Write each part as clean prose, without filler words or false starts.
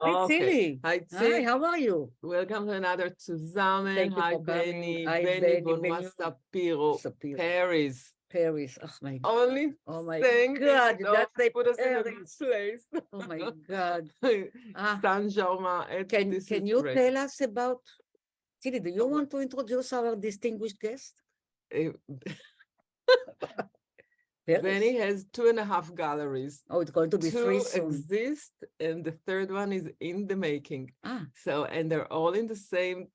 Tzili. Hi, Hi, Tzili. how are you? Welcome to another tzuzamen. Thank you Hi, for coming. Hi, Benny, Benoit Benoit Sapiro, Paris. Paris. Oh my God. Only Oh my thing God. That's the put us in a good Paris. place. Oh my God. Saint-Germain. Can you tell us about Tzili? Do you want to introduce our distinguished guest? Benny has 2.5 galleries. Oh, it's going to be 3 soon. Exist, and the third one is in the making. So, and they're all in the same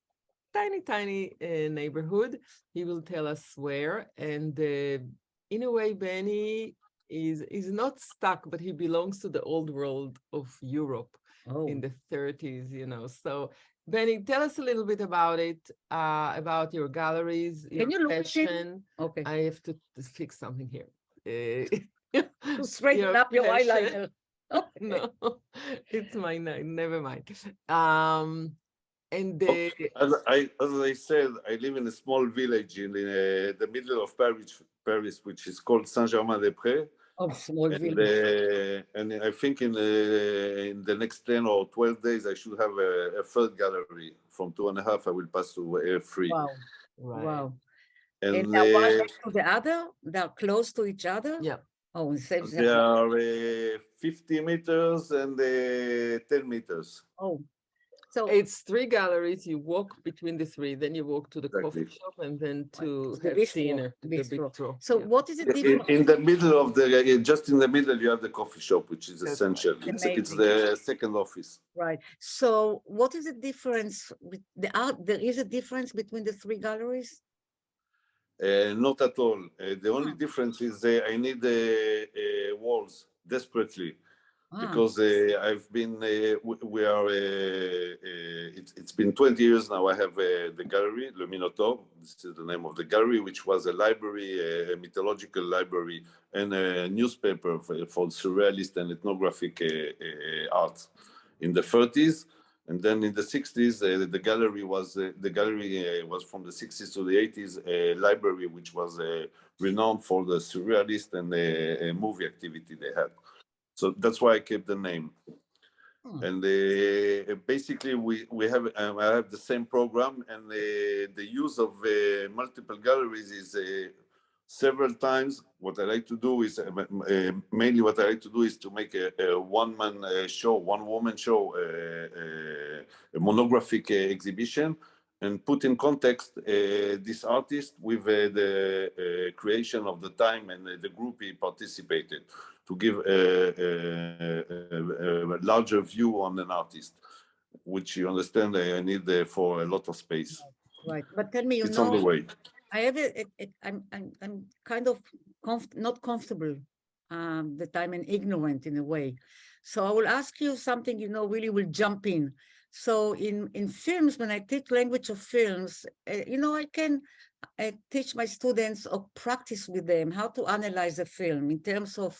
tiny neighborhood. He will tell us where. And in a way, Benny is not stuck, but he belongs to the old world of Europe in the 30s, you know. So, Benny, tell us a little bit about it, about your galleries, your passion. Okay. I have to fix something here. To straighten up your eyeliner. Okay. No, it's mine. Never mind. And as I said, I live in a small village in the middle of Paris, which is called Saint-Germain-des-Prés. Oh, small village. And I think in the next 10 or 12 days, I should have a third gallery. From 2.5, I will pass to 3. Wow. Right. Wow. And they're one next to the other? They're close to each other? Yeah. Oh, they are 50 meters and 10 meters. Oh, so it's 3 galleries. You walk between the 3, then you walk to the coffee shop, and then to the have dinner. The bistro. So what is the difference? In the middle of just in the middle, you have the coffee shop, which is essential. It's the second office. Right. So what is the difference? There is a difference between the 3 galleries? Not at all. The only difference is I need walls desperately because I've been. We are. It's been 20 years now. I have the Galerie Le Minotaure. This is the name of the gallery, which was a library, a mythological library, and a newspaper for surrealist and ethnographic art in the 30s. And then in the 60s, the gallery was from the 60s to the 80s, a library which was renowned for the surrealist and movie activity they had. So that's why I kept the name. And basically, I have the same program, and the use of multiple galleries is several times. What I like to do is mainly what I like to do is to make a one-man show, one-woman show, a monographic exhibition, and put in context this artist with the creation of the time and the group he participated, to give a larger view on an artist, which you understand I need for a lot of space. Right, but tell me, it's on the way. I have I'm kind of not comfortable the time and ignorant in a way. So I will ask you something, really will jump in. So in films, when I teach language of films, I can teach my students or practice with them how to analyze a film in terms of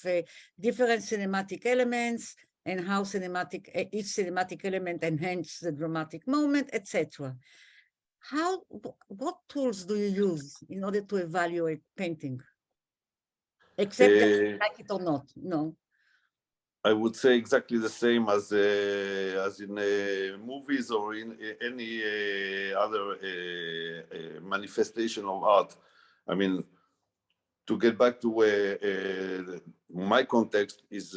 different cinematic elements and how each cinematic element enhances the dramatic moment, etc. What tools do you use in order to evaluate painting? Except that you like it or not, no. I would say exactly the same as in movies or in any other manifestation of art. I mean, to get back to my context is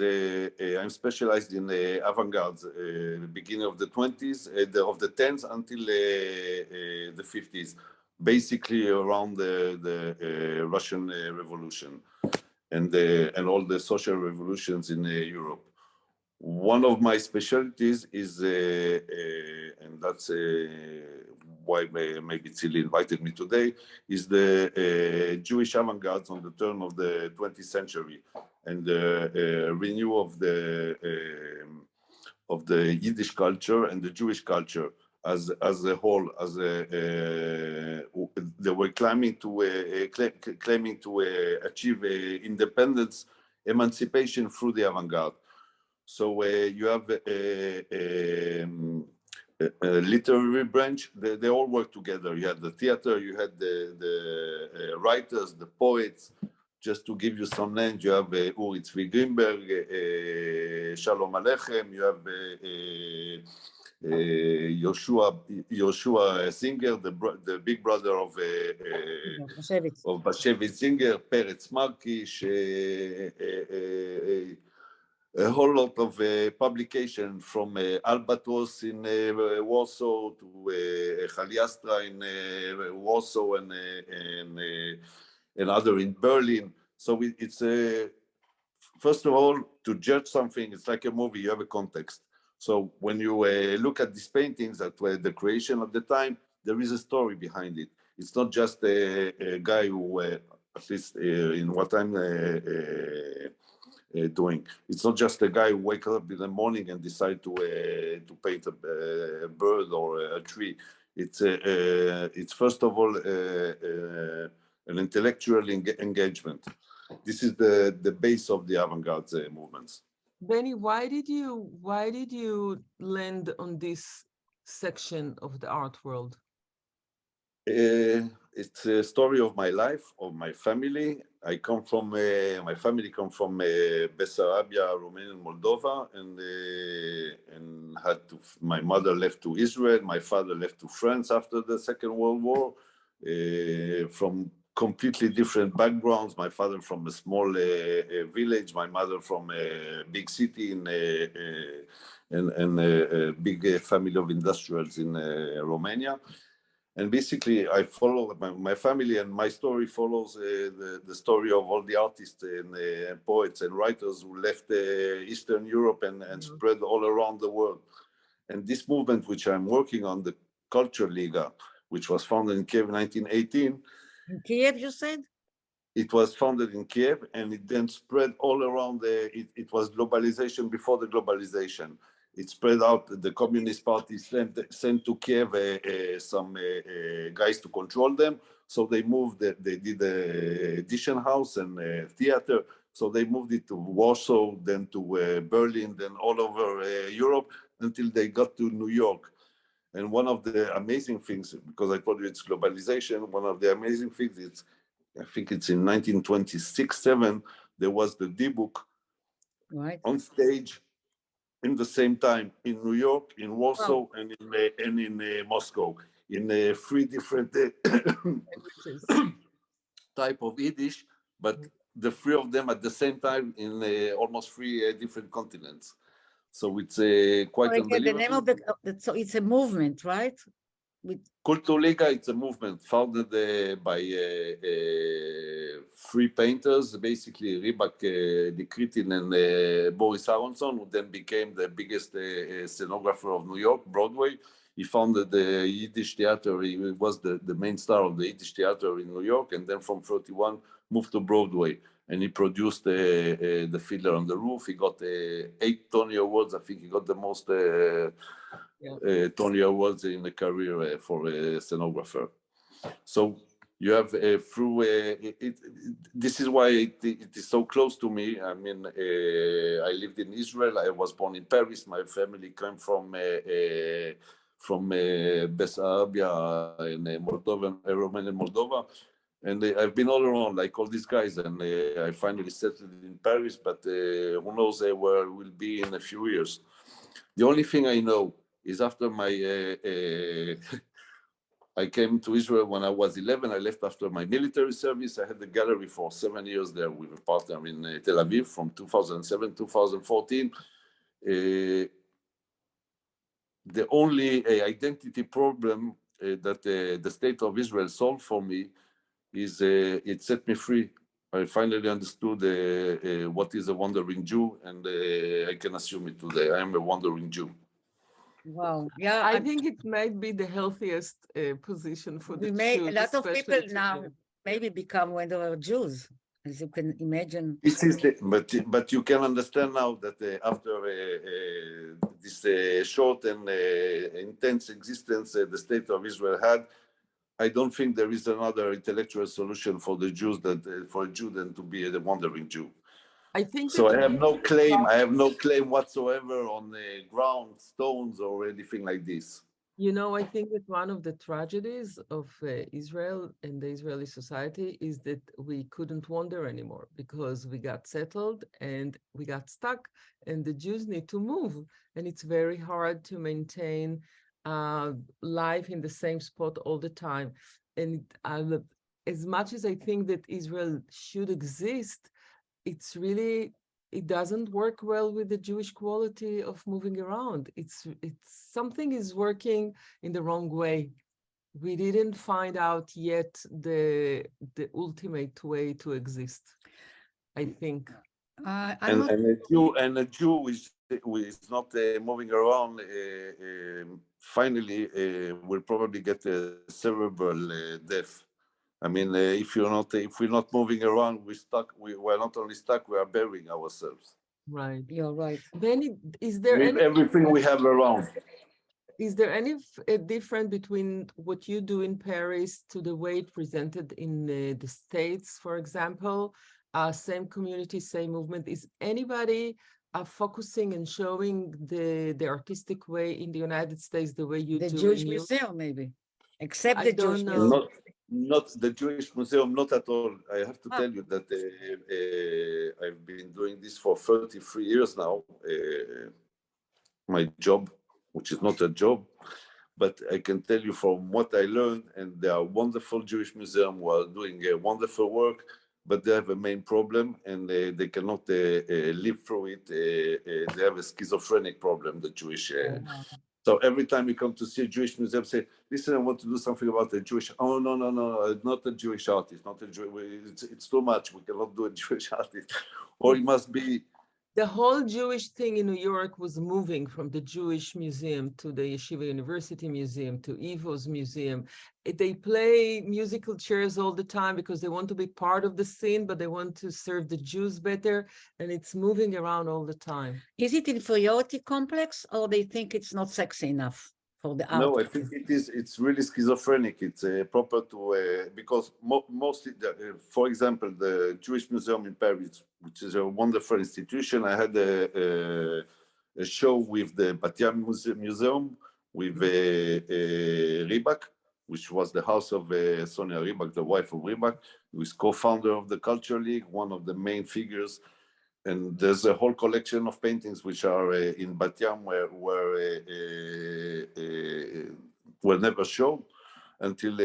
I'm specialized in avant-garde, beginning of the 20s, of the 10s until the 50s, basically around the Russian Revolution and all the social revolutions in Europe. One of my specialties is, and that's why maybe Tzili invited me today, is the Jewish avant-garde on the turn of the 20th century and the renewal of the Yiddish culture and the Jewish culture as a whole, they were claiming to achieve independence, emancipation through the avant-garde. So you have a literary branch. They all work together. You had the theater, you had the writers, the poets, Just to give you some names, you have Uri Tzvi Greenberg, Shalom Aleichem, you have Yoshua Singer, the big brother of Bashevitz Singer, Peretz Markish, a whole lot of publication from Albatros in Warsaw to Chaliastra in Warsaw and other in Berlin. So it's first of all, to judge something, it's like a movie, you have a context. So when you look at these paintings that were the creation of the time, there is a story behind it. It's not just a guy who, at least in what I'm doing, it's not just a guy who wakes up in the morning and decide to paint a bird or a tree. It's first of all an intellectual engagement. This is the base of the avant-garde movements. Benny, why did you land on this section of the art world? It's a story of my life, of my family. I come from my family come from Bessarabia, Romania, and Moldova, and my mother left to Israel. My father left to France after the Second World War. From completely different backgrounds. My father from a small village, my mother from a big city and a big family of industrials in Romania. And basically, I follow my family, and my story follows the story of all the artists and poets and writers who left Eastern Europe and spread all around the world. And this movement, which I'm working on, the Culture Liga, which was founded in Kiev in 1918. In Kiev, you said? It was founded in Kiev, and it then spread all around. It was globalization before the globalization. It spread out. The Communist Party sent to Kiev some guys to control them. So they moved. They did a edition house and a theater. So they moved it to Warsaw, then to Berlin, then all over Europe until they got to New York. And one of the amazing things, because I told you it's globalization, one of the amazing things is, I think it's in 1926-7, there was the D-Book on stage in the same time in New York, in Warsaw, and in Moscow, in 3 different type of Yiddish, but the 3 of them at the same time in almost 3 different continents. So it's quite unbelievable. The name of so it's a movement, right? Culture Liga, it's a movement founded by 3 painters, basically Rybak, Dikritin, and Boris Aronson, who then became the biggest scenographer of New York, Broadway. He founded the Yiddish theater. He was the main star of the Yiddish theater in New York, and then from 31 moved to Broadway. And he produced the Fiddler on the Roof. He got 8 Tony Awards. I think he got the most Tony Awards in a career for a scenographer. So you have through this is why it is so close to me. I mean, I lived in Israel. I was born in Paris. My family came from Bessarabia in Moldova, Romania, and Moldova. And I've been all around, like all these guys, and I finally settled in Paris, but who knows where we'll be in a few years. The only thing I know is after my, I came to Israel when I was 11. I left after my military service. I had the gallery for 7 years there with a partner in Tel Aviv from 2007, 2014. The only identity problem that the state of Israel solved for me is it set me free. I finally understood what is a wandering Jew, and I can assume it today. I am a wandering Jew. Wow. Yeah. I think it might be the healthiest position for the Jews. A lot of people now maybe become wanderer Jews, as you can imagine. This is but you can understand now that after this short and intense existence the state of Israel had, I don't think there is another intellectual solution for the Jews for a Jew than to be a wandering Jew. I think so. I have no claim. I have no claim whatsoever on ground, stones, or anything like this. You know, I think that one of the tragedies of Israel and the Israeli society is that we couldn't wander anymore because we got settled and we got stuck, and the Jews need to move. And it's very hard to maintain life in the same spot all the time. And as much as I think that Israel should exist, it's really, it doesn't work well with the Jewish quality of moving around. It's something is working in the wrong way. We didn't find out yet the ultimate way to exist, I think. And a Jew who is not moving around finally will probably get a cerebral death. I mean, if we're not moving around, we're stuck. We're not only stuck, we are burying ourselves. Right. You're right. Benny, is there with everything we have around? Is there any difference between what you do in Paris to the way it presented in the States, for example? Same community, same movement. Is anybody focusing and showing the artistic way in the United States the way you the do Jewish in Museum, maybe, except I the don't Jewish know. Museum. Not the Jewish Museum, not at all. I have to tell you that I've been doing this for 33 years now. My job, which is not a job, but I can tell you from what I learned, and there are wonderful Jewish museums who are doing wonderful work, but they have a main problem, and they cannot live through it. They have a schizophrenic problem, the Jewish. So every time you come to see a Jewish museum, say, listen, I want to do something about the Jewish. Oh, no, no, no, not a Jewish artist, not a Jewish. It's too much. We cannot do a Jewish artist. Or it must be. The whole Jewish thing in New York was moving from the Jewish Museum to the Yeshiva University Museum to Evo's Museum. They play musical chairs all the time because they want to be part of the scene, but they want to serve the Jews better, and it's moving around all the time. Is it inferiority complex, or they think it's not sexy enough for the art? No, I think it is. It's really schizophrenic. It's proper to because mostly, for example, the Jewish Museum in Paris, which is a wonderful institution. I had a show with the Bat Yam Museum with Ribak, which was the house of Sonia Ribak, the wife of Ribak, who is co-founder of the Culture League, one of the main figures. And there's a whole collection of paintings which are in Bat Yam were never shown until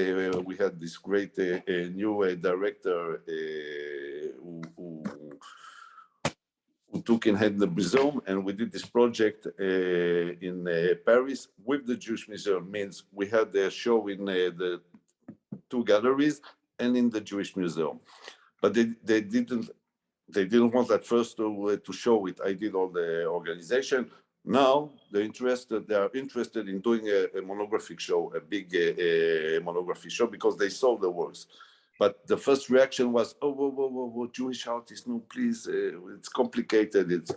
we had this great new director who took in hand the museum, and we did this project in Paris with the Jewish Museum. Means we had a show in the two galleries and in the Jewish Museum, but they didn't want at first to show it. I did all the organization. Now they are interested in doing a monographic show, a big monography show, because they saw the works. But the first reaction was, oh, whoa, Jewish artists, no, please, it's complicated.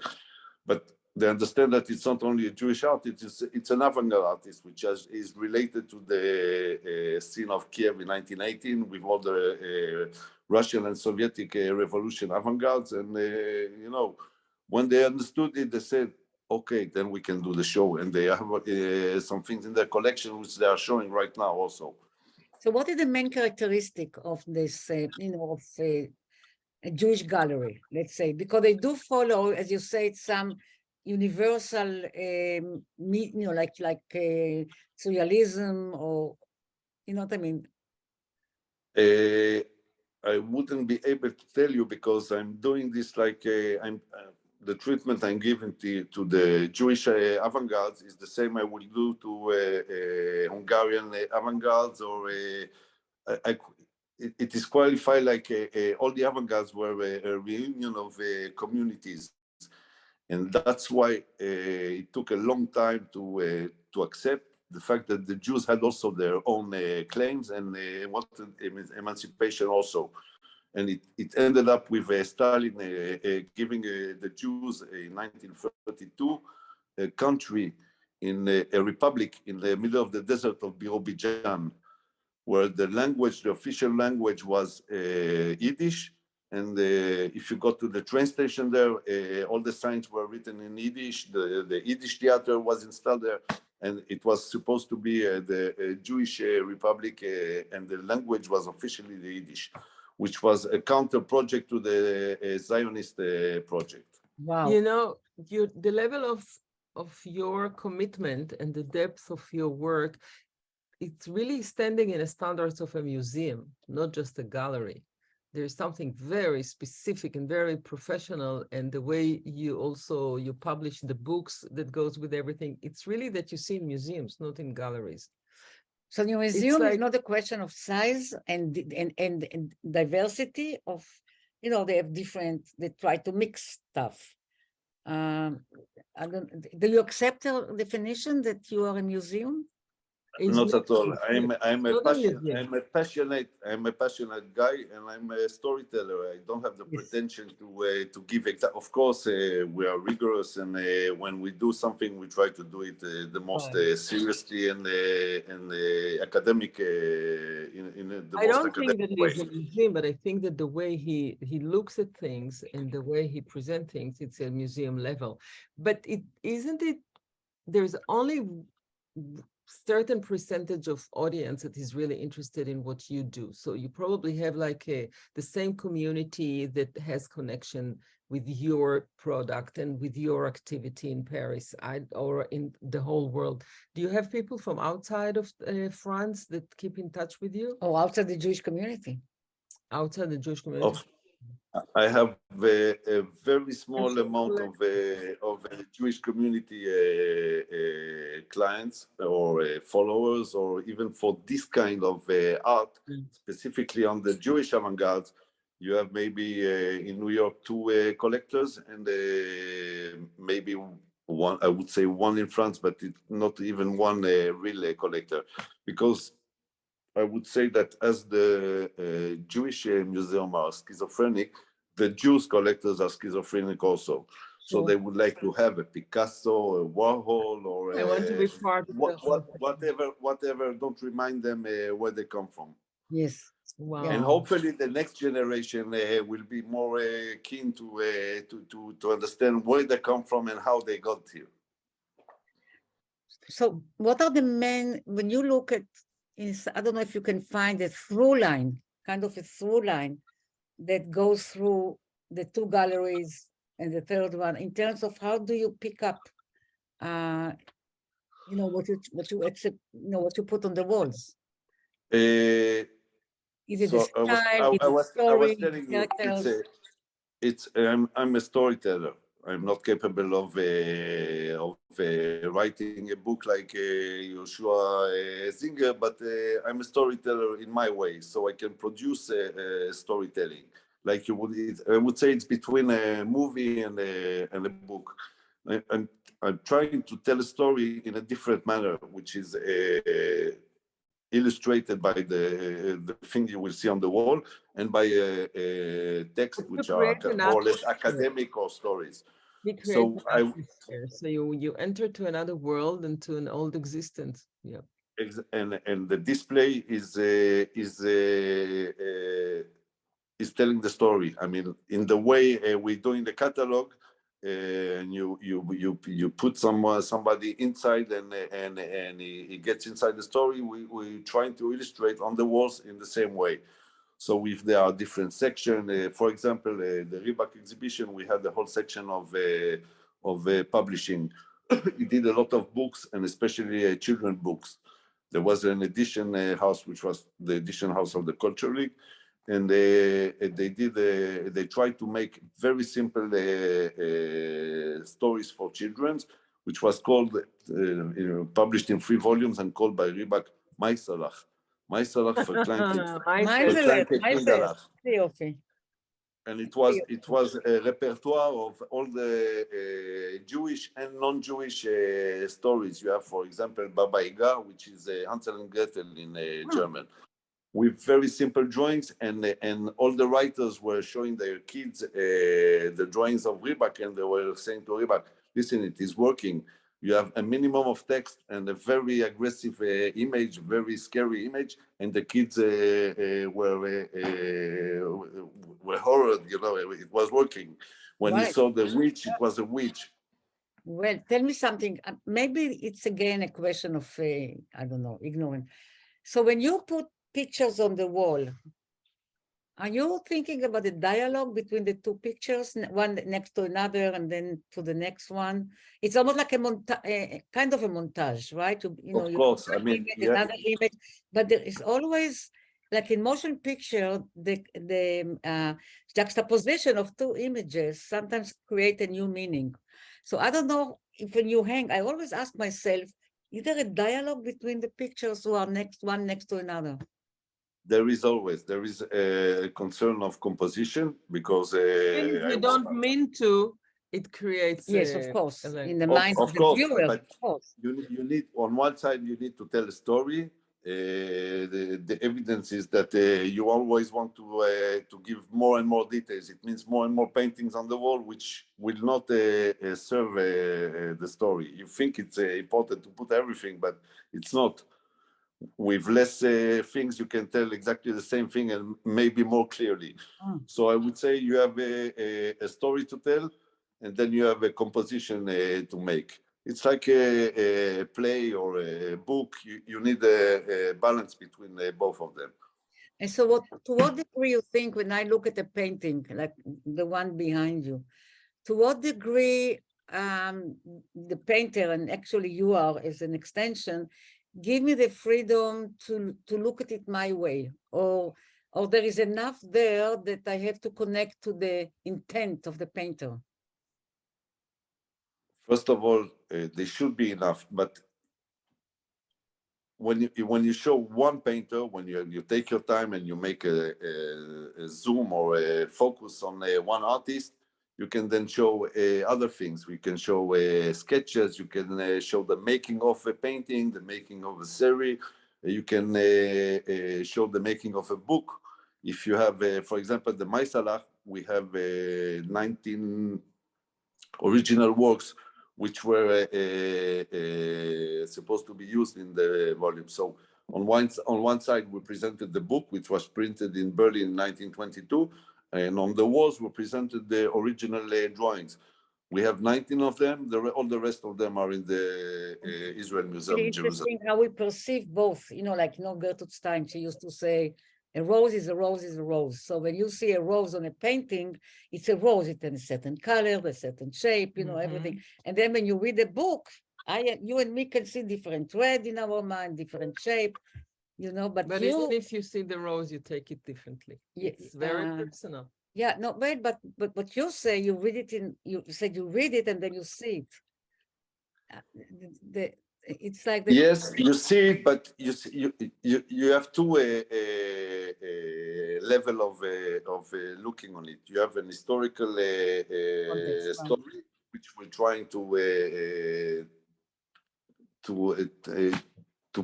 But they understand that it's not only a Jewish artist, it's an avant-garde artist, which is related to the scene of Kiev in 1918 with all the Russian and Soviet revolution avant-gardes. And, when they understood it, they said, okay, then we can do the show. And they have some things in their collection, which they are showing right now also. So what is the main characteristic of this, of a Jewish gallery, let's say? Because they do follow, as you said, some universal, like surrealism, or, you know what I mean? I wouldn't be able to tell you because I'm doing this like the treatment I'm giving to the Jewish avant-gardes is the same I will do to Hungarian avant-gardes, or it is qualified like all the avant-gardes were a reunion of communities, and that's why it took a long time to accept the fact that the Jews had also their own claims and wanted emancipation also. And it ended up with Stalin giving the Jews in 1932 a country in a republic in the middle of the desert of Birobidzhan, where the official language was Yiddish. And if you go to the train station there, all the signs were written in Yiddish. The Yiddish theater was installed there. and it was supposed to be the Jewish Republic, and the language was officially the Yiddish, which was a counter project to the Zionist project. Wow. You know, the level of your commitment and the depth of your work, it's really standing in the standards of a museum, not just a gallery. There's something very specific and very professional, and the way you publish the books that goes with everything. It's really that you see in museums, not in galleries. So your museum is not a question of size and diversity of, they have different, they try to mix stuff. Do you accept the definition that you are a museum? Not at all. I'm a passionate guy, and I'm a storyteller. I don't have the pretension to give exact. Of course, we are rigorous, and when we do something, we try to do it the most seriously and academic. I don't think that he's a museum, but I think that the way he looks at things and the way he presents things, it's a museum level. But there's only certain percentage of audience that is really interested in what you do. So you probably have like the same community that has connection with your product and with your activity in Paris or in the whole world. Do you have people from outside of France that keep in touch with you? Oh, outside the Jewish community. Outside the Jewish community. I have a very small amount of Jewish community clients or followers, or even for this kind of art, specifically on the Jewish avant-garde. You have maybe in New York 2 collectors, and maybe one, I would say one in France, but it's not even one real collector, because I would say that as the Jewish museum are schizophrenic, the Jews collectors are schizophrenic also. So they would like to have a Picasso, a Warhol, or I want to be part of whatever. Don't remind them where they come from. Yes. Wow. And hopefully the next generation will be more keen to understand where they come from and how they got here. So what are the main, when you look at, I don't know if you can find a through line, kind of a through line that goes through the 2 galleries and the third one, in terms of how do you pick up, what you accept, what you put on the walls? Is it So the style? I was telling you, I'm a storyteller. I'm not capable of writing a book like Yoshua Zinger, but I'm a storyteller in my way, so I can produce storytelling. Like you would, I would say it's between a movie and a book. I'm trying to tell a story in a different manner, which is illustrated by the thing you will see on the wall, and by a text which are more or less academic or stories. So you enter to another world and to an old existence. Yeah. And the display is telling the story. I mean, in the way we do in the catalog, and you put somebody inside, and he gets inside the story. We trying to illustrate on the walls in the same way. So if there are different sections, for example, the Reebok exhibition, we had the whole section of publishing. He did a lot of books, and especially children books. There was an edition house, which was the edition house of the Culture League, and they tried to make very simple stories for children, which was called, published in 3 volumes and called by Reebok, Maisalach. Maisalach for and it was a repertoire of all the Jewish and non-Jewish stories. You have, for example, Baba Yaga, which is Hansel and Gretel in German, with very simple drawings, and all the writers were showing their kids the drawings of Reebok, and they were saying to Reebok, listen, it is working. You have a minimum of text and a very aggressive image, very scary image, and the kids were horrid. It was working. When he saw the witch, it was a witch. Well, tell me something. Maybe it's again a question of, I don't know, ignorance. So when you put pictures on the wall, are you thinking about the dialogue between the two pictures, one next to another and then to the next one? It's almost like a kind of a montage, right? Of course, I mean, image, another image, but there is always, like in motion picture, the juxtaposition of two images sometimes create a new meaning. So I don't know if when you hang, I always ask myself, is there a dialogue between the pictures who are one next to another? There is a concern of composition because if you don't mean to, it creates. Yes, of course, in the mind of the viewer. But of course. You need, on one side, you need to tell a story. The evidence is that you always want to give more and more details. It means more and more paintings on the wall, which will not serve the story. You think it's important to put everything, but it's not. With less things, you can tell exactly the same thing and maybe more clearly. So I would say you have a story to tell, and then you have a composition to make. It's like a play or a book. You need a balance between both of them. And so to what degree you think, when I look at a painting, like the one behind you, to what degree the painter, and actually you are as an extension, give me the freedom to look at it my way, or there is enough there that I have to connect to the intent of the painter? First of all, there should be enough, but when you show one painter, when you take your time and you make a zoom or a focus on one artist, you can then show other things. We can show sketches. You can show the making of a painting, the making of a series. You can show the making of a book. If you have, for example, the Maisalach, we have 19 original works which were supposed to be used in the volume. So on one side, we presented the book, which was printed in Berlin in 1922, and on the walls, we presented the original drawings. We have 19 of them. All the rest of them are in the Israel Museum in Jerusalem. Interesting how we perceive both. Gertrude Stein, she used to say, a rose is a rose is a rose. So when you see a rose on a painting, it's a rose. It's in a certain color, a certain shape, everything. And then when you read a book, you and me can see different thread in our mind, different shape, but even if you see the rose, you take it differently. It's very personal. Yeah, no, wait, but what you say, you read it you said you read it and then you see it. It's like yes, you see it, but you have two level of looking on it. You have an historical story, which we're trying to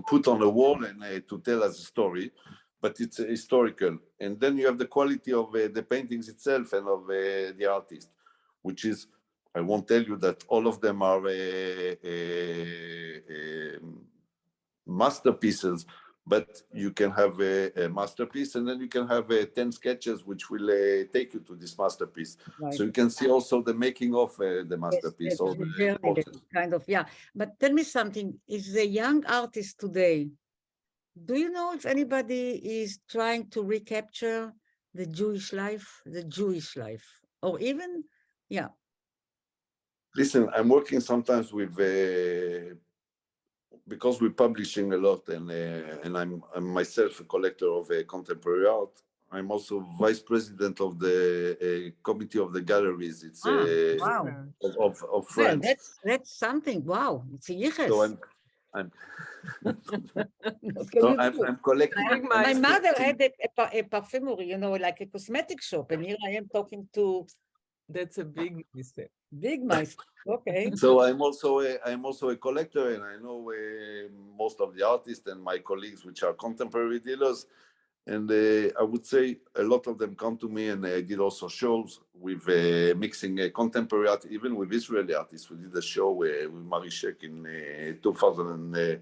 put on a wall and to tell us a story, but it's historical. And then you have the quality of the paintings itself and of the artist, which is, I won't tell you that all of them are masterpieces, but you can have a masterpiece and then you can have 10 sketches which will take you to this masterpiece. Right. So you can see also the making of the masterpiece. Yes, kind of, yeah. But tell me something, is the young artist today, do you know if anybody is trying to recapture the Jewish life, or even, yeah. Listen, I'm working sometimes with, because we're publishing a lot, and I'm myself a collector of contemporary art. I'm also vice president of the committee of the galleries. It's wow. of France. Well, that's something. Wow, it's a yiches. So I'm collecting. My mother had a perfumery, like a cosmetic shop, and here I am talking to. That's a big mistake. Big mistake. Okay. So I'm also a collector, and I know most of the artists and my colleagues, which are contemporary dealers. And I would say a lot of them come to me, and I did also shows with mixing contemporary art, even with Israeli artists. We did a show with Mari Shek in 2000.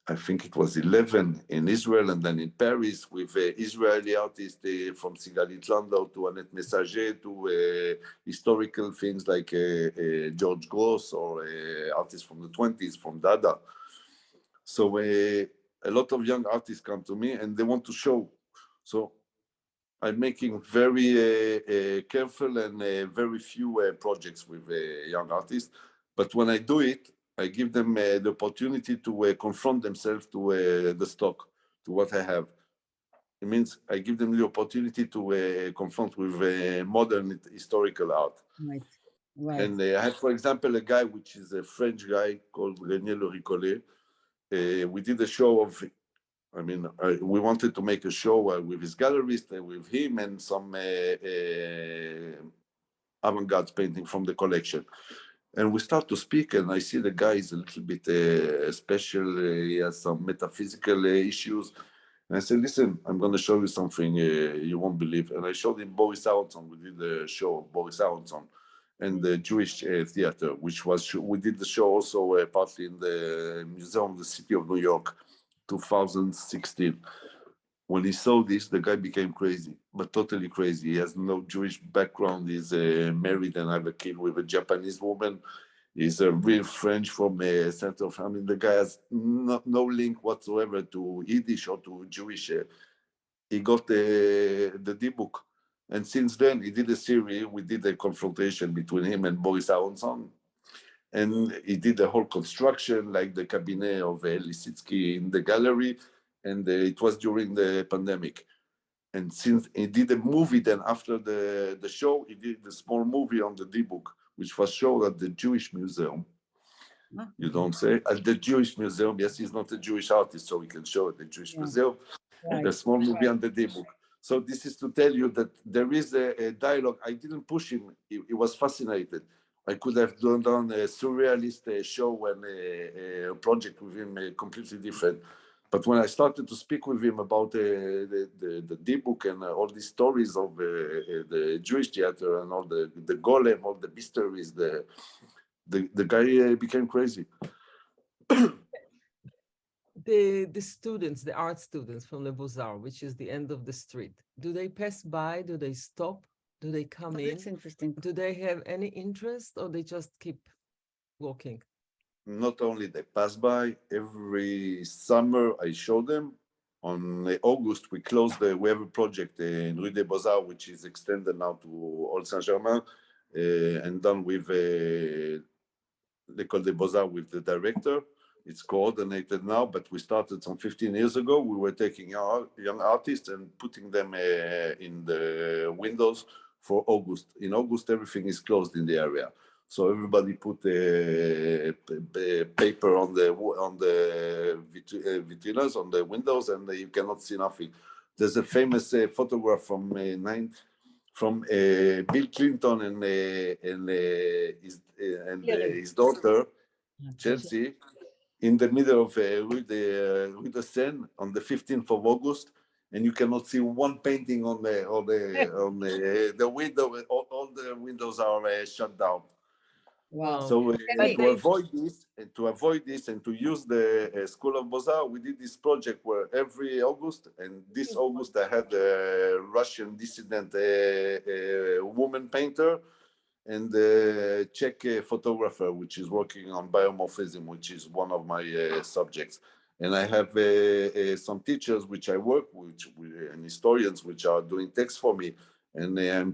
I think it was 11 in Israel and then in Paris with Israeli artists from Sigalit Landau to Annette Messager to historical things like George Gross or artists from the 20s, from Dada. So a lot of young artists come to me and they want to show. So I'm making very careful and very few projects with young artists. But when I do it, I give them the opportunity to confront themselves to the stock, to what I have. It means I give them the opportunity to confront with modern historical art. Right, right. And I have, for example, a guy which is a French guy called René Le Ricollet. We did a show of, I mean, we wanted to make a show with his gallerist, with him and some avant-garde painting from the collection. And we start to speak, and I see the guy is a little bit special. He has some metaphysical issues. And I said, listen, I'm going to show you something you won't believe. And I showed him Boris Aronson. We did a show of Boris Aronson and the Jewish theater, which was, we did the show also partly in the Museum of the City of New York, 2016. When he saw this, the guy became crazy, but totally crazy. He has no Jewish background. He's married and have a kid with a Japanese woman. He's a real French from a center of, I mean, the guy has no link whatsoever to Yiddish or to Jewish. He got the D-book. And since then, he did a series. We did a confrontation between him and Boris Aronson. And he did the whole construction, like the cabinet of Lisitsky in the gallery. And it was during the pandemic. And since he did a movie, then after the show, he did a small movie on the D-book, which was shown at the Jewish Museum. You don't say? At the Jewish Museum. Yes, he's not a Jewish artist, so he can show at the Jewish Museum. Right. The small movie on the D-book. So this is to tell you that there is a dialogue. I didn't push him. He was fascinated. I could have done a surrealist show and a project with him completely different. But when I started to speak with him about the D-book and all these stories of the Jewish theater and all the golem, all the mysteries, the guy became crazy. The students, the art students from the Beaux-Arts, which is the end of the street, do they pass by? Do they stop? Do they come in? That's interesting. Do they have any interest or they just keep walking? Not only they pass by, every summer I show them. On August, we have a project in Rue des Beaux-Arts, which is extended now to Old Saint-Germain and done with l'École des Beaux-Arts with the director. It's coordinated now, but we started some 15 years ago. We were taking young artists and putting them in the windows for August. In August, everything is closed in the area. So everybody put paper on the vitrinas, on the windows, and you cannot see nothing. There's a famous photograph from Bill Clinton and his daughter, Chelsea, in the middle of Rue de Seine on the 15th of August, and you cannot see one painting on the window. All the windows are shut down. Wow. So to avoid this and to use the School of Beaux-Arts, we did this project where every August, and this August I had a Russian dissident woman painter and a Czech photographer, which is working on biomorphism, which is one of my subjects. And I have some teachers which I work with, and historians which are doing text for me. And I'm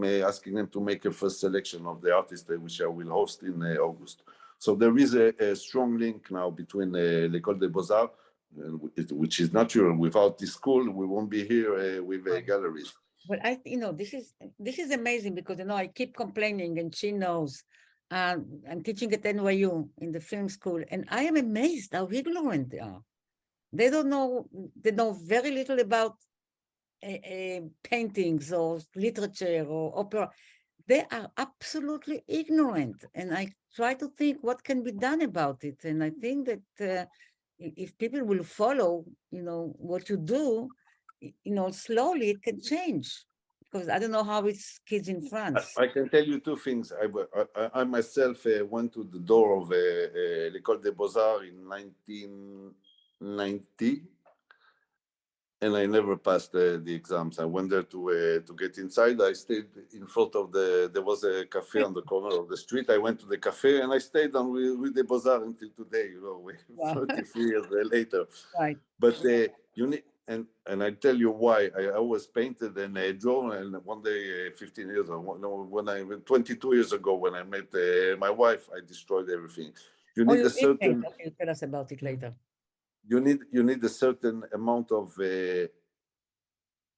asking them to make a first selection of the artists which I will host in August. So there is a strong link now between l'École des Beaux-Arts, which is natural. Without this school, we won't be here with galleries. Well, this is amazing because, I keep complaining and she knows. I'm teaching at NYU in the film school, and I am amazed how ignorant they are. They know very little about paintings or literature or opera. They are absolutely ignorant. And I try to think what can be done about it. And I think that if people will follow, what you do, slowly it can change. Because I don't know how it's kids in France. I can tell you two things. I myself went to the door of l'École des Beaux-Arts in 90, and I never passed the exams. I went there to get inside. I stayed in front of there was a cafe on the corner of the street. I went to the cafe and I stayed on with the Beaux-Arts until today, Wow. 33 years later. Right. But you need, and I tell you why. I always painted and drawn, and one day, 15 years ago, when 22 years ago, when I met my wife, I destroyed everything. You need you a certain. Okay, tell us about it later. You need a certain amount of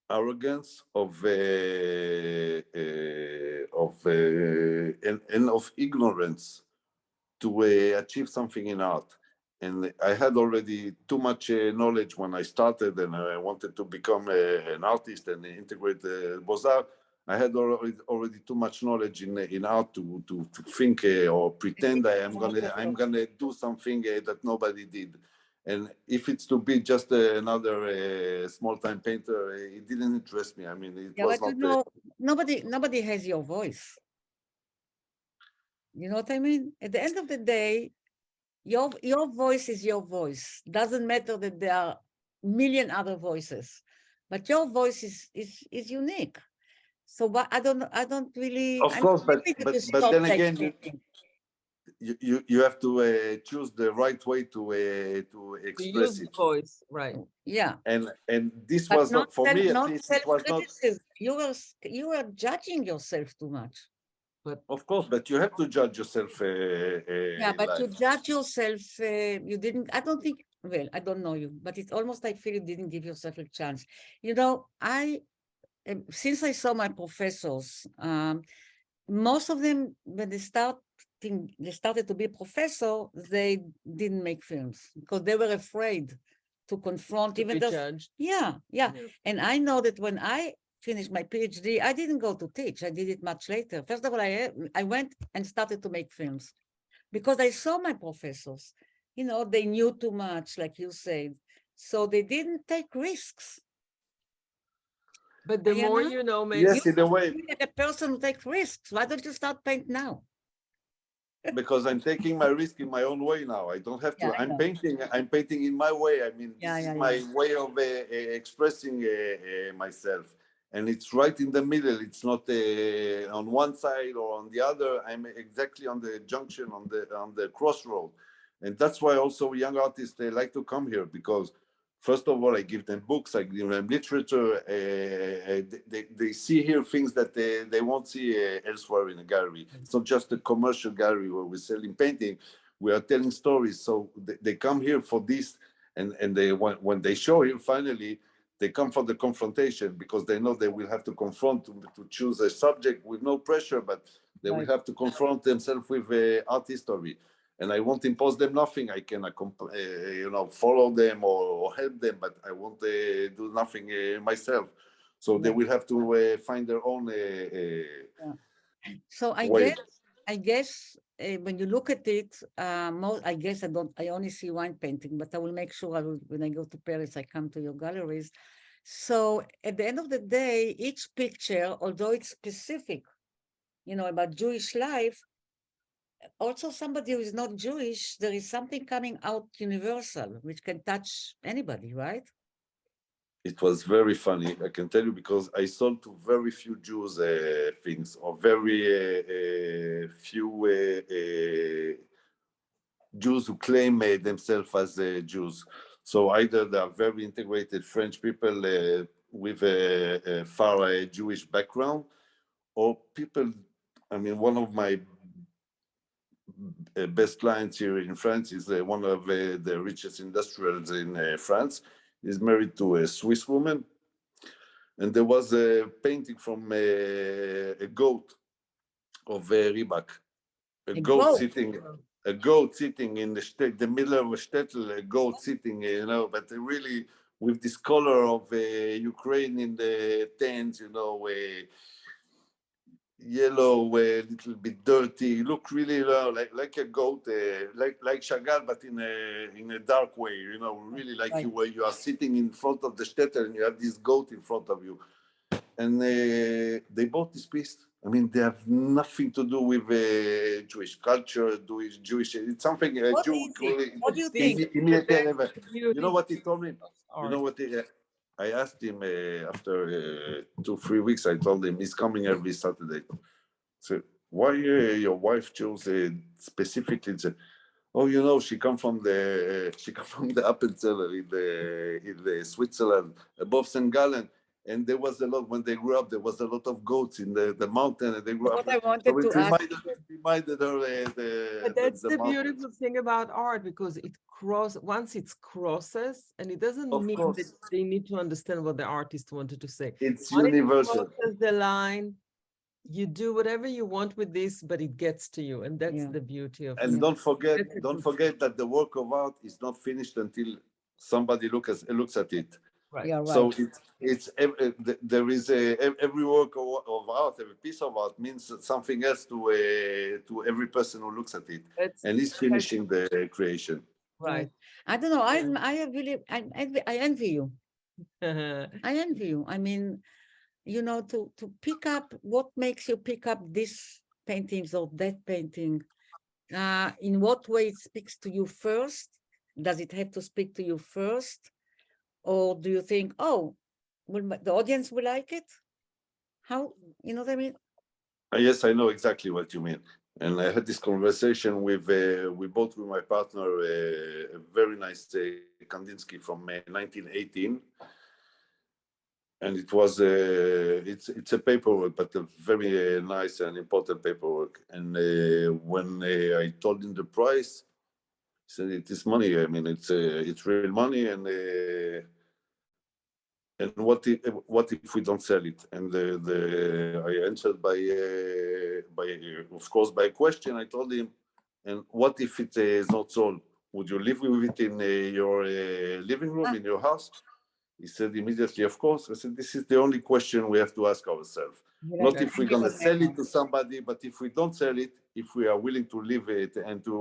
arrogance, and of ignorance to achieve something in art. And I had already too much knowledge when I started, and I wanted to become an artist and integrate Beaux-Arts. I had already too much knowledge in art to think or pretend I'm gonna do something that nobody did. And if it's to be just another small-time painter, it didn't interest me. I mean, it was but not. nobody has your voice. You know what I mean? At the end of the day, your voice is your voice. Doesn't matter that there are a million other voices, but your voice is unique. So, but I don't really. Of course, but then again, you have to choose the right way to express it. Voice, right? Yeah. And this was not for me. At least it was not. You were judging yourself too much. But of course, but you have to judge yourself. Yeah, but you judge yourself. You didn't. I don't think. Well, I don't know you, but it's almost I feel you didn't give yourself a chance. You know, since I saw my professors, most of them when they started to be a professor, they didn't make films because they were afraid to confront even those. Yeah. And I know that when I finished my PhD, I didn't go to teach. I did it much later. First of all, I went and started to make films because I saw my professors. You know, they knew too much, like you said, so they didn't take risks. But the more you know, maybe yes, in a way, like a person who takes risks. Why don't you start paint now? Because I'm taking my risk in my own way now. I don't have to. I'm painting in my way. I mean, this is my way of expressing myself, and it's right in the middle. It's not on one side or on the other. I'm exactly on the junction, on the crossroad, and that's why also young artists, they like to come here, because first of all, I give them books, I give them literature. They see here things that they won't see elsewhere in a gallery. It's not just a commercial gallery where we're selling painting. We are telling stories. So they come here for this, and when they show here, finally, they come for the confrontation, because they know they will have to confront, to choose a subject with no pressure, but they will have to confront themselves with art history. And I won't impose them nothing. I can, follow them or help them, but I won't do nothing myself. So they will have to find their own. So I guess when you look at it, I guess I only see wine painting, but I will make sure when I go to Paris, I come to your galleries. So at the end of the day, each picture, although it's specific, about Jewish life, also somebody who is not Jewish, there is something coming out universal, which can touch anybody, right? It was very funny, I can tell you, because I sold to very few Jews things, or very few Jews who claim themselves as Jews. So either they are very integrated French people with a far Jewish background, or people, I mean, one of my best clients here in France is one of the richest industrials in France. He's married to a Swiss woman. And there was a painting from a goat of Ribak. A goat sitting in the middle of a shtetl, a goat sitting, but really with this color of Ukraine in the tents, yellow, a little bit dirty. Look really like a goat, like Chagall, but in a dark way. Really like you are sitting in front of the shtetl and you have this goat in front of you. And they bought this piece. I mean, they have nothing to do with Jewish culture, Jewish. It's something a What Jew is it? really. What do you think? You know what he told me? You know what I asked him after 2-3 weeks. I told him he's coming every Saturday. So why your wife chose specifically? Oh, you know, she come from the Appenzeller in the Switzerland above St. Gallen. And there was a lot, when they grew up, there was a lot of goats in the mountain, and they grew up. What I wanted So it to ask. reminded her But that's the mountains. beautiful thing about art, because once it crosses, and it doesn't Of mean that course, they need to understand what the artist wanted to say. it's When it universal. crosses the line, you do whatever you want with this, but it gets to you, and that's the beauty of it. And don't forget that the work of art is not finished until somebody looks at it. Right. Yeah, right. So there is every work of art, every piece of art means something else to every person who looks at it, and he's finishing the creation. Right. I don't know. I envy you. I envy you. I mean, you know, to pick up what makes you pick up this paintings or that painting. In what way it speaks to you first? Does it have to speak to you first? Or do you think, oh, the audience will like it? How, you know what I mean? Yes, I know exactly what you mean. And I had this conversation with my partner, a very nice Kandinsky from 1918. And it was it's a paperwork, but a very nice and important paperwork. And when I told him the price, he said, "It is money. I mean, it's real money, and what if we don't sell it?" And I answered by of course by a question. I told him, "And what if it is not sold? Would you live with it in your living room in your house?" He said immediately, "Of course." I said, "This is the only question we have to ask ourselves. Not if we're going to sell it to somebody, but if we don't sell it, if we are willing to live it and to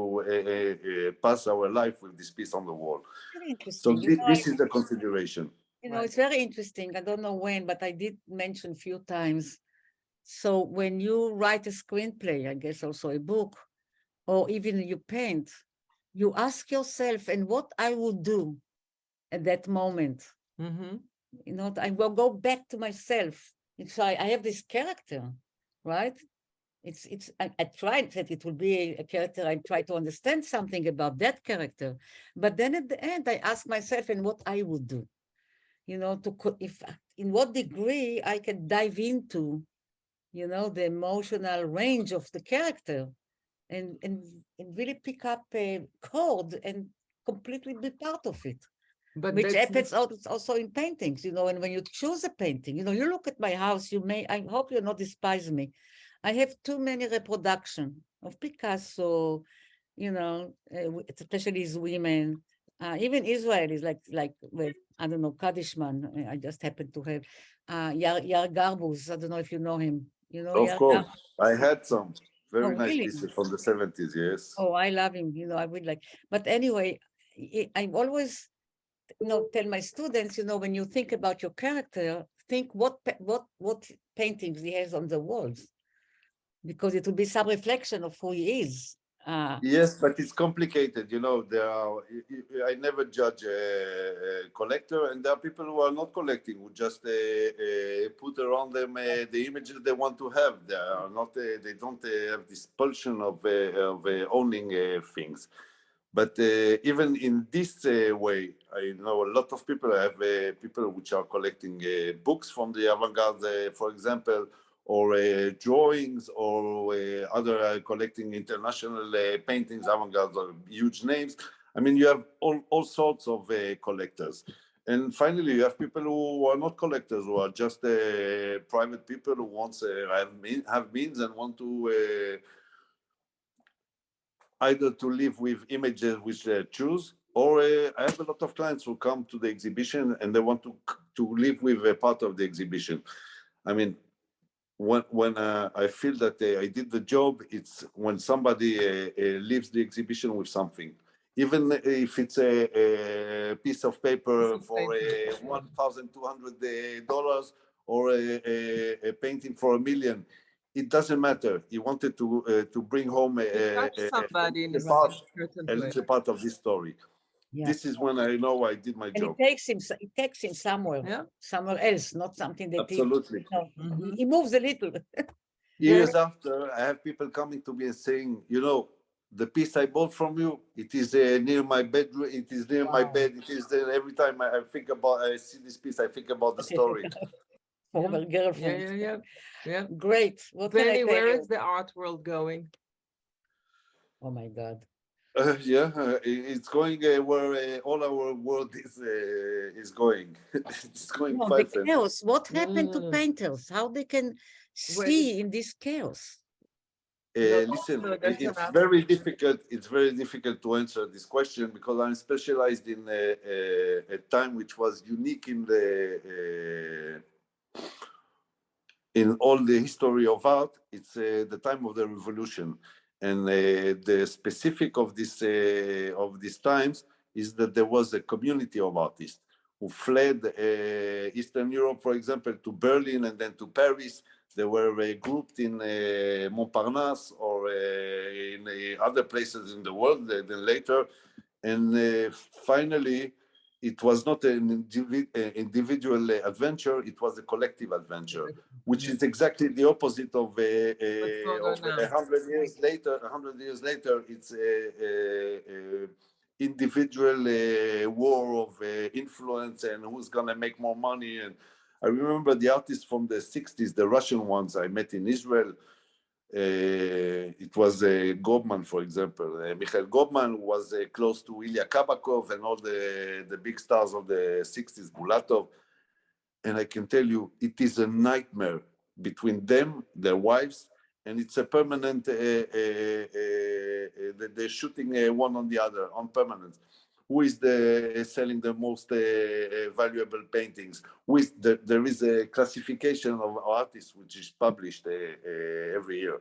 pass our life with this piece on the wall." Very interesting. So this is the consideration. You know, it's very interesting. I don't know when, but I did mention a few times. So when you write a screenplay, I guess also a book, or even you paint, you ask yourself, and what I would do at that moment. You know, I will go back to myself. It's I have this character, right? I tried that it will be a character. I try to understand something about that character, but then at the end, I ask myself, and what I would do. You know, if in what degree I can dive into, you know, the emotional range of the character, and really pick up a chord and completely be part of it. But which happens also in paintings, you know, and when you choose a painting, you know, you look at my house, I hope you'll not despise me. I have too many reproductions of Picasso, you know, especially his women. Even Israel is like I don't know, Kadishman. I just happen to have Yar Garbus. I don't know if you know him. You know, of course, I had some very nice really? pieces from the 70s. Yes. Oh, I love him. You know, I would like. But anyway, I always, you know, tell my students, you know, when you think about your character, think what paintings he has on the walls, because it will be some reflection of who he is. Yes, but it's complicated. You know, I never judge a collector, and there are people who are not collecting, who just put around them the images they want to have. They are not. They don't have this pulsion of owning things. But even in this way, I know a lot of people. I have people which are collecting books from the avant-garde, for example, or drawings, or other collecting international paintings, avant-garde, huge names. I mean, you have all sorts of collectors. And finally, you have people who are not collectors, who are just private people who want have means and want to either to live with images which they choose, or I have a lot of clients who come to the exhibition and they want to live with a part of the exhibition. I mean, when I feel that I did the job, it's when somebody leaves the exhibition with something. Even if it's a piece of paper for $1,200 or a painting for $1 million, it doesn't matter. He wanted to bring home a little part of this story. Yeah. This is when I know I did my job. It takes him somewhere, somewhere else, not something that absolutely. He moves a little. Years after, I have people coming to me and saying, you know, the piece I bought from you, it is near my bedroom. It is near my bed. It is there. Every time I see this piece, I think about the story. Former girlfriend. Yeah. Great. Benny, where is the art world going? Oh my God. It's going where all our world is going. It's going the chaos. What happened to painters? How they can see in this chaos? Listen, it's very difficult. It's very difficult to answer this question because I'm specialized in a time which was unique in all the history of art. It's the time of the revolution. And the specific of these times is that there was a community of artists who fled Eastern Europe, for example, to Berlin and then to Paris. They were grouped in Montparnasse or in other places in the world then later. And finally, it was not an individual adventure, it was a collective adventure, which is exactly the opposite of 100 years later. 100 years later, it's individual war of influence and who's going to make more money. And I remember the artists from the 60s, the Russian ones I met in Israel. It was Gobman, for example. Mikhail Gobman was close to Ilya Kabakov and all the big stars of the 60s, Bulatov. And I can tell you, it is a nightmare between them, their wives, and it's a permanent, they're shooting one on the other, on permanent. Who is selling the most valuable paintings? There is a classification of artists which is published every year.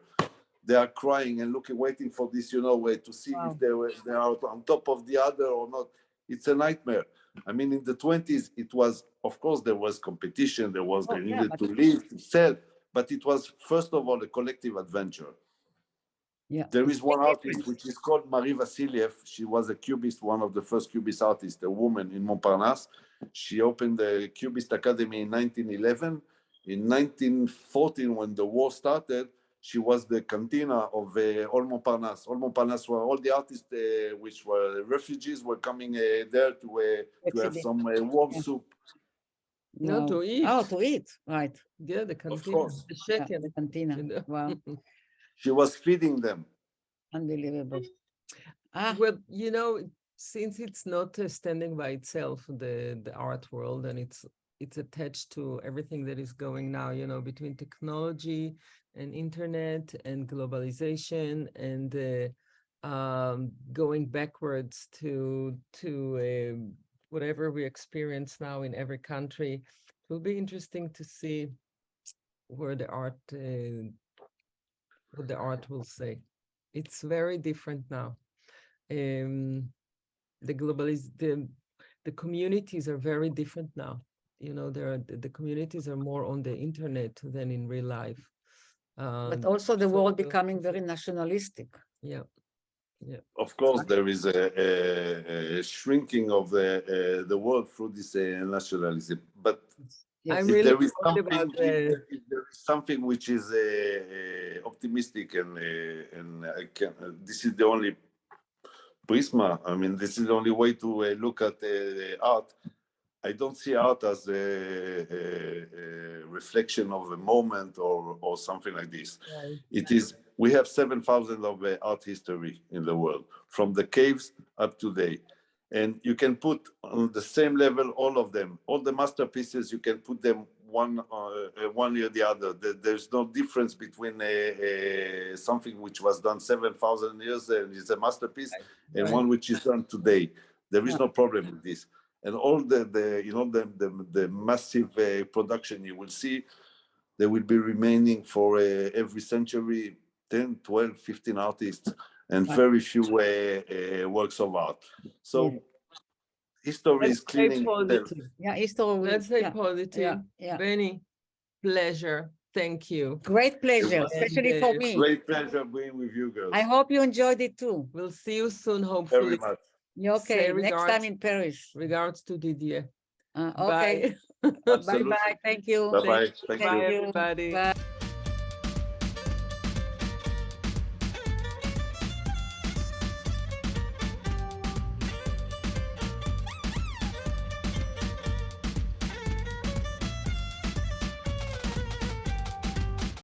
They are crying and waiting for this, to see if they are on top of the other or not. It's a nightmare. I mean, in the 20s, it was, of course, there was competition. They needed to live, to sell, but it was, first of all, a collective adventure. Yeah. There is one artist which is called Marie Vassiliev. She was a Cubist, one of the first Cubist artists, a woman in Montparnasse. She opened the Cubist Academy in 1911. In 1914, when the war started, she was the cantina of all Montparnasse. All Montparnasse were all the artists which were refugees were coming there to have some warm soup. No, to eat. Oh, to eat, right. Yeah, the cantina. Of course. The cantina, wow. She was feeding them. Unbelievable. Well, since it's not standing by itself, the art world, and it's attached to everything that is going now, between technology and internet and globalization and going backwards to whatever we experience now in every country. It will be interesting to see where the art what the art will say. It's very different now. The communities are very different now. The communities are more on the internet than in real life. But also the world becoming very nationalistic. Yeah. Of course, there is a shrinking of the world through this nationalism. But I'm really there is something which is optimistic, and this is the only prisma. I mean, this is the only way to look at art. I don't see art as a reflection of a moment or something like this. Right. It is. We have 7,000 of art history in the world, from the caves up to today. And you can put on the same level all of them, all the masterpieces. You can put them one near the other. There's no difference between something which was done 7,000 years and is a masterpiece, and one which is done today. There is no problem with this. And all the massive production you will see, they will be remaining for every century, 10, 12, 15 artists, and very few works of art. So history is cleaning itself. Yeah, history. Let's say positive. Yeah. Benny, pleasure. Thank you. Great pleasure, especially for me. Great pleasure being with you girls. I hope you enjoyed it too. We'll see you soon, hopefully. Very much. Okay, next time in Paris. Regards to Didier. Okay. Bye. Bye-bye. Thank you. Bye-bye. Thank Bye, you. everybody. Bye.